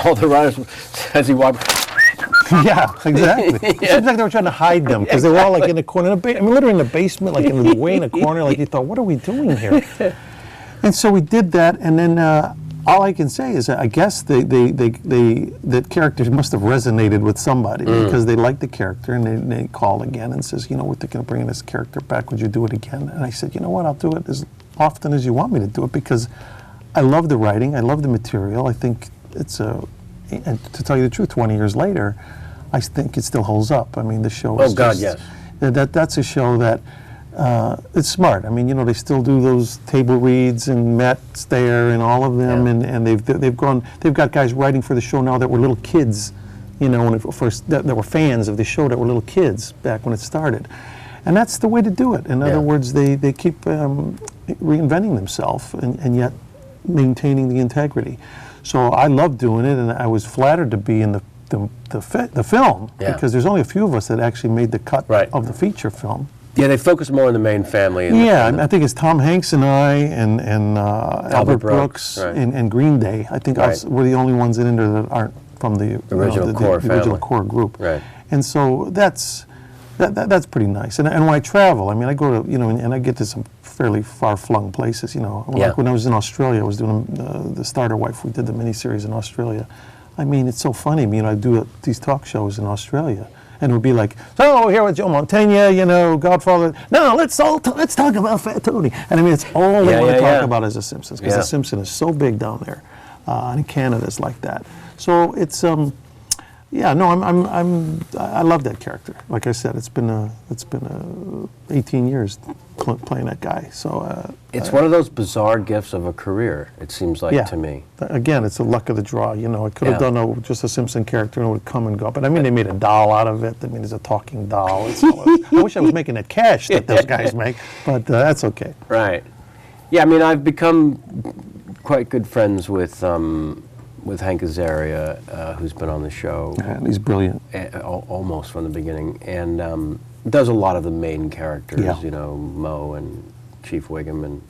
all the writers, as he walked, Yeah, exactly. It seems like they were trying to hide them because they were all like in the corner. I mean, literally in the basement, like in the way in a corner. Like you thought, what are we doing here? And so we did that, and then all I can say is that I guess that characters must have resonated with somebody because they liked the character, and they called again and says, you know, we're thinking of bringing this character back. Would you do it again? And I said, you know what? I'll do it as often as you want me to do it because I love the writing. I love the material. I think it's and to tell you the truth, 20 years later, I think it still holds up. I mean, the show is yes. That's a show that it's smart. I mean, you know, they still do those table reads, and Matt's there and all of them, and they've got guys writing for the show now that were little kids, you know, when it first that were fans of the show that were little kids back when it started, and that's the way to do it. In other words, they keep reinventing themselves and yet maintaining the integrity. So I love doing it, and I was flattered to be in the film because there's only a few of us that actually made the cut of the feature film. Yeah, they focus more on the main family. I think it's Tom Hanks and I and Albert Brooks and Green Day. I think we're the only ones in there that aren't from the original core group. Right. And so that's pretty nice. And when I travel, I mean, I go to, you know, and I get to some fairly far-flung places, you know. Like when I was in Australia, I was doing the Starter Wife. We did the miniseries in Australia. I mean, it's so funny. You know, I do these talk shows in Australia, and it would be like, so here with Joe Mantegna, you know, Godfather. No, let's talk about Fat Tony. And I mean, it's all they want to talk about is The Simpsons, because The Simpsons is so big down there, and Canada's like that. So it's I love that character. Like I said, it's been 18 years playing that guy. So it's one of those bizarre gifts of a career. It seems like to me. Again, it's the luck of the draw. You know, I could have done just a Simpson character and it would come and go. But I mean, they made a doll out of it. I mean, there's a talking doll. I wish I was making that cash that those guys make, but that's okay. Right. Yeah. I mean, I've become quite good friends with Hank Azaria, who's been on the show. And he's brilliant. Almost from the beginning, and does a lot of the main characters, you know, Mo and Chief Wiggum and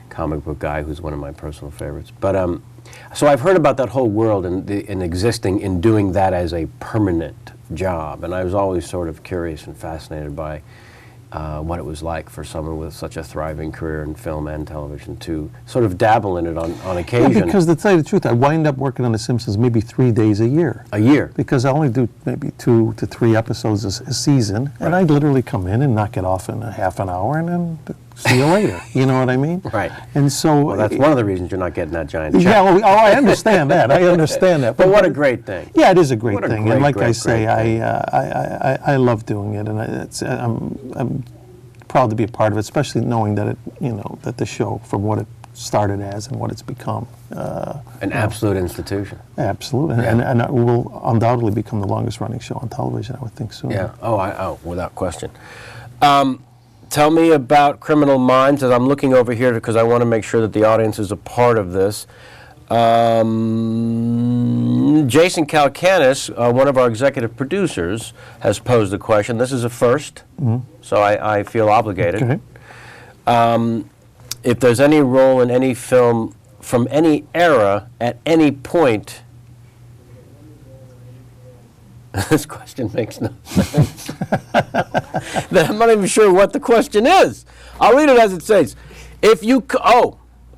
Comic Book Guy, who's one of my personal favorites. But so I've heard about that whole world and existing in doing that as a permanent job, and I was always sort of curious and fascinated by what it was like for someone with such a thriving career in film and television to sort of dabble in it on occasion. Yeah, because to tell you the truth, I wind up working on The Simpsons maybe 3 days a year. A year? Because I only do maybe 2 to 3 episodes a season, and I literally come in and knock it off in a half an hour and then see you later. You know what I mean? Right. And so... Well, that's one of the reasons you're not getting that giant check. Yeah, well, I understand that. I understand that. But what a great thing. Yeah, it is a great thing. Great, and like great, I say, I love doing it, and I'm proud to be a part of it, especially knowing that that the show, from what it started as and what it's become, an absolute institution. Absolutely, and it will undoubtedly become the longest running show on television, I would think soon. Yeah. Oh, without question. Tell me about Criminal Minds, as I'm looking over here because I want to make sure that the audience is a part of this. Jason Kalkanis, one of our executive producers, has posed a question. This is a first, so I feel obligated. Okay. If there's any role in any film from any era at any point, this question makes no sense. I'm not even sure what the question is. I'll read it as it says. If you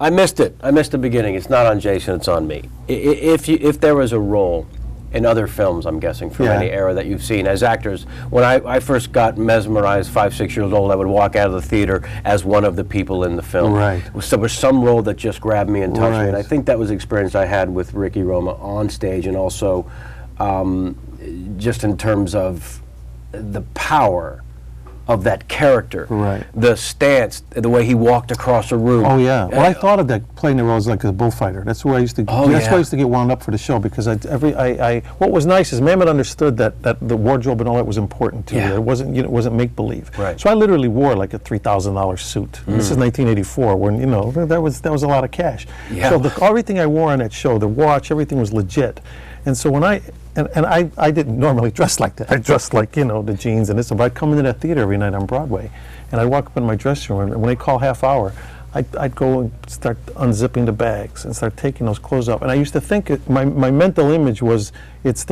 I missed it. I missed the beginning. It's not on Jason, it's on me. If there was a role in other films, I'm guessing, from any era that you've seen as actors, when I first got mesmerized 5, 6 years old, I would walk out of the theater as one of the people in the film. Right. So there was some role that just grabbed me and touched me. And I think that was the experience I had with Ricky Roma on stage, and also just in terms of the power of that character. Right. The stance, the way he walked across a room. Oh yeah. Well, I thought of that playing the role as like a bullfighter. That's where I used to. Oh, that's yeah. why I used to get wound up for the show because what was nice is Mamet understood that the wardrobe and all that was important too. Yeah. It wasn't it wasn't make believe. Right. So I literally wore like a $3,000 suit. This is 1984 when that was a lot of cash. Yeah. So everything I wore on that show, the watch, everything was legit. And so when I didn't normally dress like that. I dressed like, the jeans and this, but I'd come into that theater every night on Broadway, and I'd walk up in my dressing room, and when they call half hour, I'd go and start unzipping the bags and start taking those clothes off. And I used to think, my mental image was, it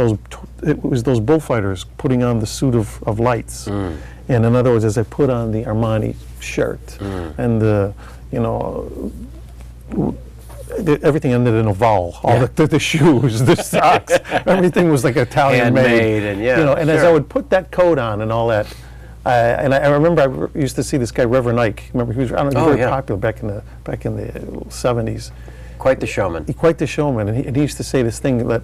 was those bullfighters putting on the suit of lights. And in other words, as I put on the Armani shirt and the, everything ended in a vowel. All the shoes, the socks, everything was like Italian made. And and as I would put that coat on and all that, and I remember I used to see this guy Reverend Ike. Remember he was very popular back in the 70s. Quite the showman. Quite the showman, and he used to say this thing that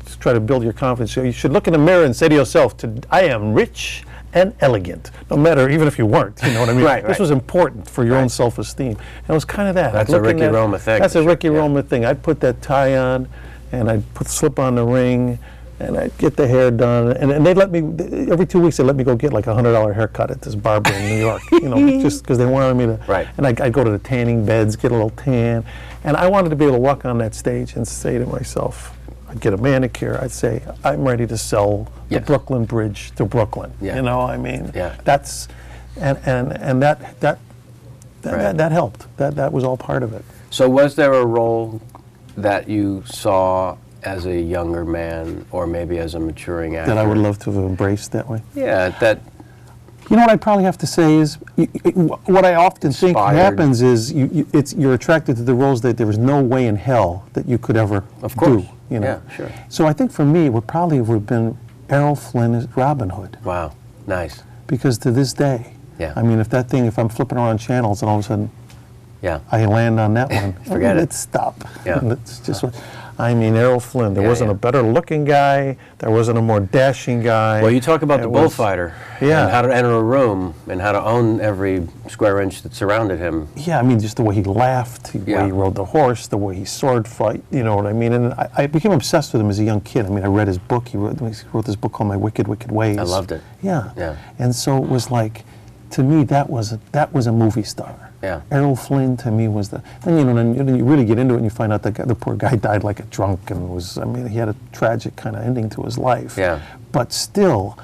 to try to build your confidence. So you should look in the mirror and say to yourself, "I am rich and elegant," no matter, even if you weren't, you know what I mean? Right. This was important for your own self-esteem. And it was kind of that. That's a Ricky Roma thing. That's a Ricky Roma thing. I'd put that tie on, and I'd slip on the ring, and I'd get the hair done. And they'd let me, every 2 weeks, they'd let me go get like a $100 haircut at this barber in New York, just because they wanted me to. Right. And I'd go to the tanning beds, get a little tan. And I wanted to be able to walk on that stage and say to myself, I'd get a manicure, I'd say, I'm ready to sell the Brooklyn Bridge to Brooklyn. Yeah. That's, and that helped. That was all part of it. So was there a role that you saw as a younger man, or maybe as a maturing actor? That I would love to have embraced that way? Yeah, that... You know what I probably have to say is, what I often think happens is you're attracted to the roles that there was no way in hell that you could ever do. Yeah, sure. So I think for me, it probably would have been Errol Flynn as Robin Hood. Wow, nice. Because to this day, I mean, if I'm flipping around channels and all of a sudden I land on that one, forget it. Let's stop. Yeah. It's just Errol Flynn. There wasn't a better looking guy. There wasn't a more dashing guy. Well, you talk about the bullfighter. Yeah. And how to enter a room and how to own every square inch that surrounded him. Yeah, I mean, just the way he laughed, the way he rode the horse, the way he sword fight, you know what I mean? And I became obsessed with him as a young kid. I mean, I read his book. He wrote this book called My Wicked, Wicked Ways. I loved it. Yeah. And so it was like, to me, that was a movie star. Yeah. Errol Flynn to me was then you really get into it and you find out that the poor guy died like a drunk and he had a tragic kind of ending to his life. Yeah. But still,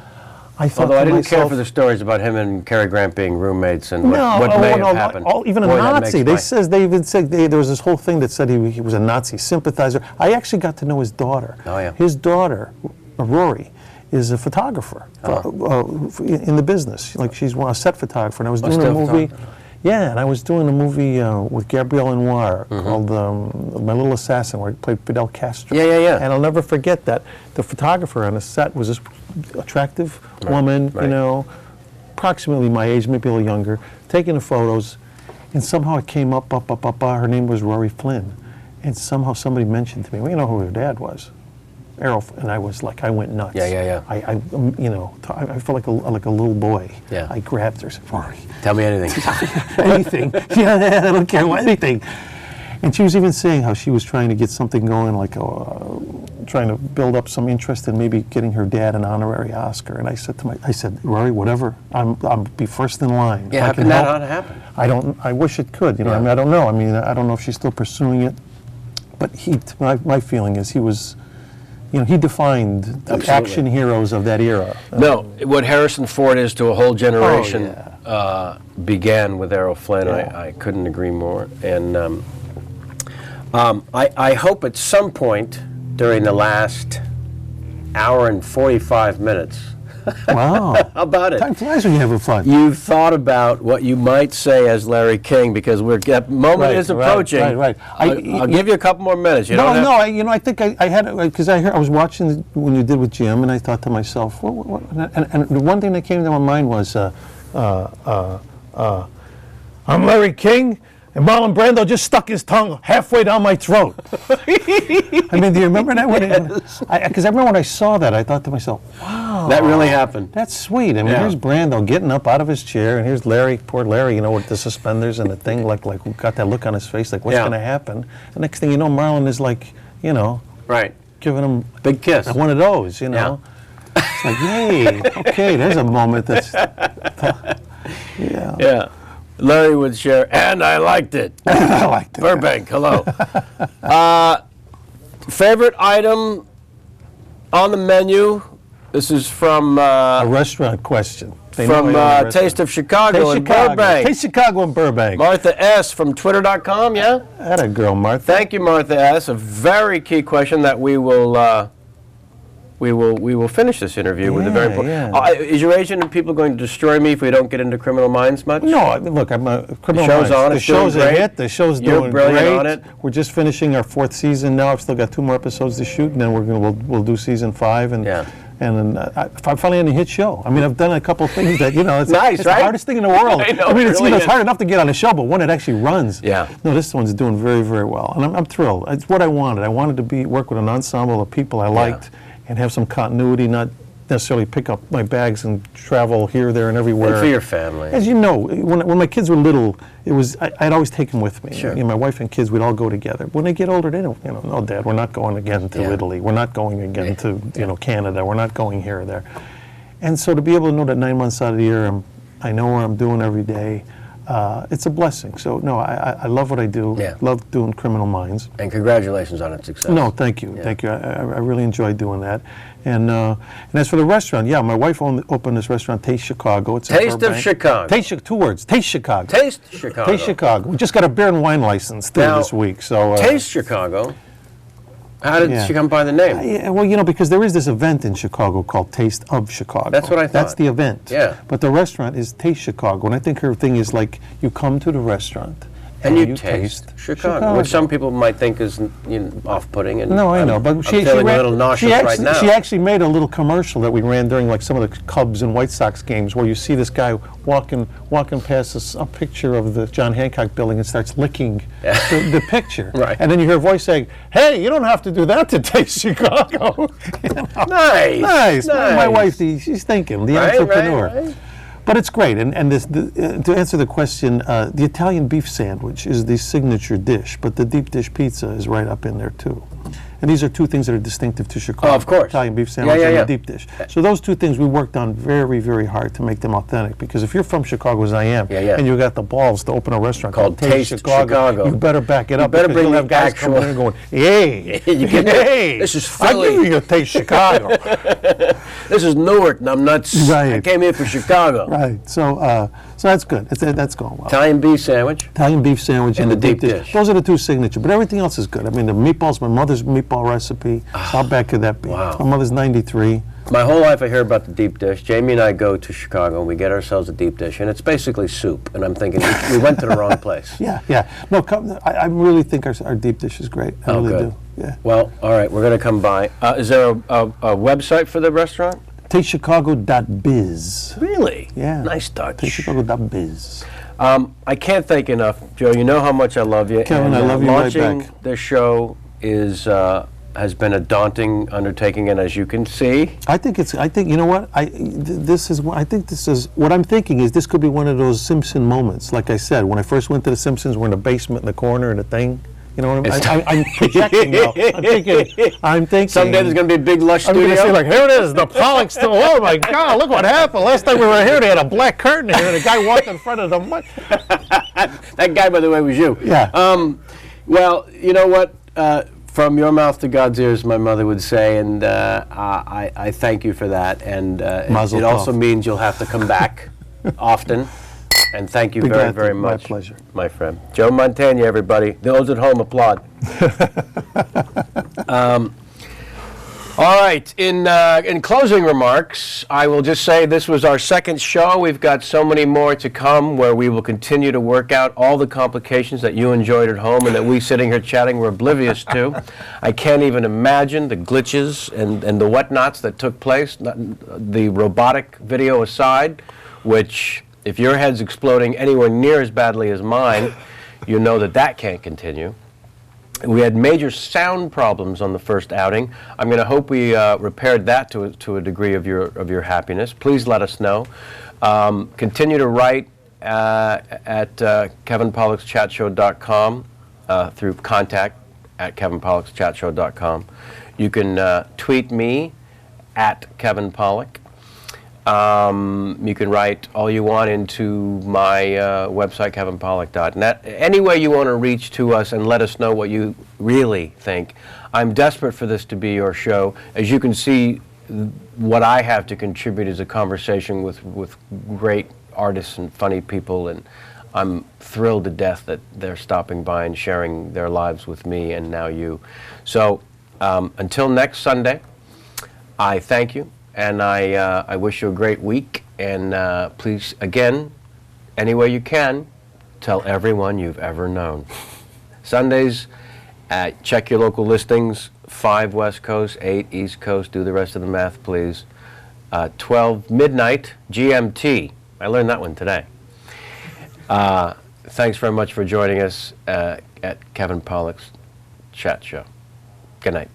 I thought Although to I didn't myself, care for the stories about him and Cary Grant being roommates and what may have happened. Even a Nazi. They even said there was this whole thing that said he was a Nazi sympathizer. I actually got to know his daughter. Oh, yeah. His daughter, Rory, is a photographer in the business. Like she's a set photographer. And I was doing a movie. Yeah, and I was doing a movie with Gabrielle Anwar called My Little Assassin, where I played Fidel Castro. Yeah. And I'll never forget that. The photographer on the set was this attractive woman, approximately my age, maybe a little younger, taking the photos, and somehow it came up, her name was Rory Flynn. And somehow somebody mentioned to me, well, you know who her dad was? Errol, and I was like, I went nuts. Yeah. I felt like a little boy. Yeah. I grabbed her, said, Rory. Tell me anything. Anything. I don't care anything. And she was even saying how she was trying to get something going, like trying to build up some interest in maybe getting her dad an honorary Oscar. And I said, Rory, whatever, I'll be first in line. Yeah, how can that not happen? I wish it could. I mean, I don't know. I mean, I don't know if she's still pursuing it. But my feeling is he was. He defined the action heroes of that era. No, what Harrison Ford is to a whole generation began with Errol Flynn. Yeah. I couldn't agree more. And I hope at some point during the last hour and 45 minutes, wow. How about it? Time flies when you're having fun. You've thought about what you might say as Larry King, because that moment is approaching. Right. I'll give you a couple more minutes. I think I had, because I was watching when you did with Jim, and I thought to myself, and the one thing that came to my mind was, I'm Larry King, And Marlon Brando just stuck his tongue halfway down my throat. I mean, do you remember that? Because I remember when I saw that, I thought to myself, wow. That really happened. That's sweet. I mean, here's Brando getting up out of his chair, and here's Larry, poor Larry, you know, with the suspenders and the thing, like got that look on his face, like, what's going to happen? The next thing you know, Marlon is like, you know, giving him big kiss. One of those, you know. It's like, yay, okay, there's a moment that's, Yeah. Larry would share, and I liked it. I liked it. Burbank, hello. Favorite item on the menu? This is from... a restaurant question. From Taste of Chicago in Burbank. Taste Chicago in Burbank. Martha S. from Twitter.com, yeah? Atta girl, Martha. Thank you, Martha S. A very key question that we will finish this interview with a very important. Is your agent and people going to destroy me if we don't get into Criminal Minds much? No, look, I'm a Criminal Minds. The show's a hit. The show's doing great. On it. We're just finishing our 4th season now. I've still got 2 more episodes to shoot, and then we'll do season 5. And then I'm finally on a hit show. I mean, I've done a couple of things that, you know, it's, nice, it's the hardest thing in the world. I know, I mean, it's, really it's hard enough to get on a show, but one that actually runs. Yeah. No, this one's doing very, very well, and I'm thrilled. It's what I wanted. I wanted to work with an ensemble of people I liked and have some continuity, not necessarily pick up my bags and travel here, there, and everywhere. And for your family. As you know, when my kids were little, it was I'd always take them with me. Sure. You know, my wife and kids, we'd all go together. When they get older, they don't, you know, no, Dad, we're not going again to Italy. We're not going again to, you know, Canada. We're not going here or there. And so to be able to know that 9 months out of the year, I know what I'm doing every day. It's a blessing. So no, I love what I do. Love doing Criminal Minds. And congratulations on its success. No, thank you, thank you. I really enjoy doing that. And as for the restaurant, my wife opened this restaurant, Taste Chicago. It's Taste of Chicago. Taste, 2 words. Taste Chicago. Taste Chicago. Taste Chicago. We just got a beer and wine license this week. So Taste Chicago. How did she come by the name? Well, you know, because there is this event in Chicago called Taste of Chicago. That's what I thought. That's the event. Yeah. But the restaurant is Taste Chicago, and I think her thing is like you come to the restaurant and you taste Chicago, which some people might think is off-putting. And no, I know, but I'm feeling a little nauseous right now. She actually made a little commercial that we ran during like some of the Cubs and White Sox games, where you see this guy walking past a picture of the John Hancock building and starts licking the picture. Right. And then you hear a voice saying, "Hey, you don't have to do that to Taste Chicago." You know? Nice. My wife, she's thinking, the entrepreneur. Right. But it's great, and this, to answer the question, the Italian beef sandwich is the signature dish, but the deep dish pizza is right up in there too. And these are 2 things that are distinctive to Chicago. Oh, of course. Italian beef sandwich and the deep dish. So those 2 things we worked on very, very hard to make them authentic, because if you're from Chicago, as I am, and you got the balls to open a restaurant called Taste Chicago, you better back it up. You better bring have guys coming in and going, "Hey, this is Philly. I'm giving you a Taste Chicago." This is Newark, and I'm nuts. Right. I came here for Chicago. Right. So that's good. That's going well. Italian beef sandwich. Italian beef sandwich and the deep dish. Those are the 2 signature, but everything else is good. I mean, the meatballs, my mother's meatball recipe. How bad could that be? Wow. My mother's 93. My whole life I hear about the deep dish. Jamie and I go to Chicago and we get ourselves a deep dish, and it's basically soup. And I'm thinking we went to the wrong place. Yeah. No, I really think our deep dish is great. I really do. Yeah. Well, all right, we're going to come by. Is there a website for the restaurant? TasteChicago.biz. Really? Yeah. Nice touch. TasteChicago.biz. I can't thank enough, Joe. You know how much I love you. Kevin, I love you right back. Launching this show has been a daunting undertaking, and as you can see, I think you know what? I think this is what I'm thinking is this could be one of those Simpson moments. Like I said, when I first went to the Simpsons, we're in the basement in the corner and the thing. You know what I mean? I'm projecting now. I'm thinking. Someday there's going to be a big lush I'm studio. going to say, like, here it is, the Pollak still. Oh my God! Look what happened. Last time we were here, they had a black curtain here, and a guy walked in front of the. That guy, by the way, was you. Yeah. Well, you know what? From your mouth to God's ears, my mother would say, and I thank you for that. And it also means you'll have to come back often. And thank you very, very much. My pleasure. My friend. Joe Mantegna, everybody. Those at home applaud. All right. In closing remarks, I will just say this was our 2nd show. We've got so many more to come where we will continue to work out all the complications that you enjoyed at home and that we sitting here chatting were oblivious to. I can't even imagine the glitches and the whatnots that took place, the robotic video aside, which, if your head's exploding anywhere near as badly as mine, you know that that can't continue. We had major sound problems on the first outing. I'm going to hope we repaired that to a degree of your happiness. Please let us know. Continue to write at kevinpollakschatshow.com through contact at kevinpollakschatshow.com. You can tweet me at Kevin Pollak. You can write all you want into my website, kevinpollak.net. Any way you want to reach to us and let us know what you really think. I'm desperate for this to be your show. As you can see, what I have to contribute is a conversation with great artists and funny people, and I'm thrilled to death that they're stopping by and sharing their lives with me and now you. So until next Sunday, I thank you. And I wish you a great week, and please, again, any way you can, tell everyone you've ever known. Sundays, check your local listings, 5 West Coast, 8 East Coast, do the rest of the math, please. 12 midnight GMT. I learned that one today. Thanks very much for joining us at Kevin Pollak's Chat Show. Good night.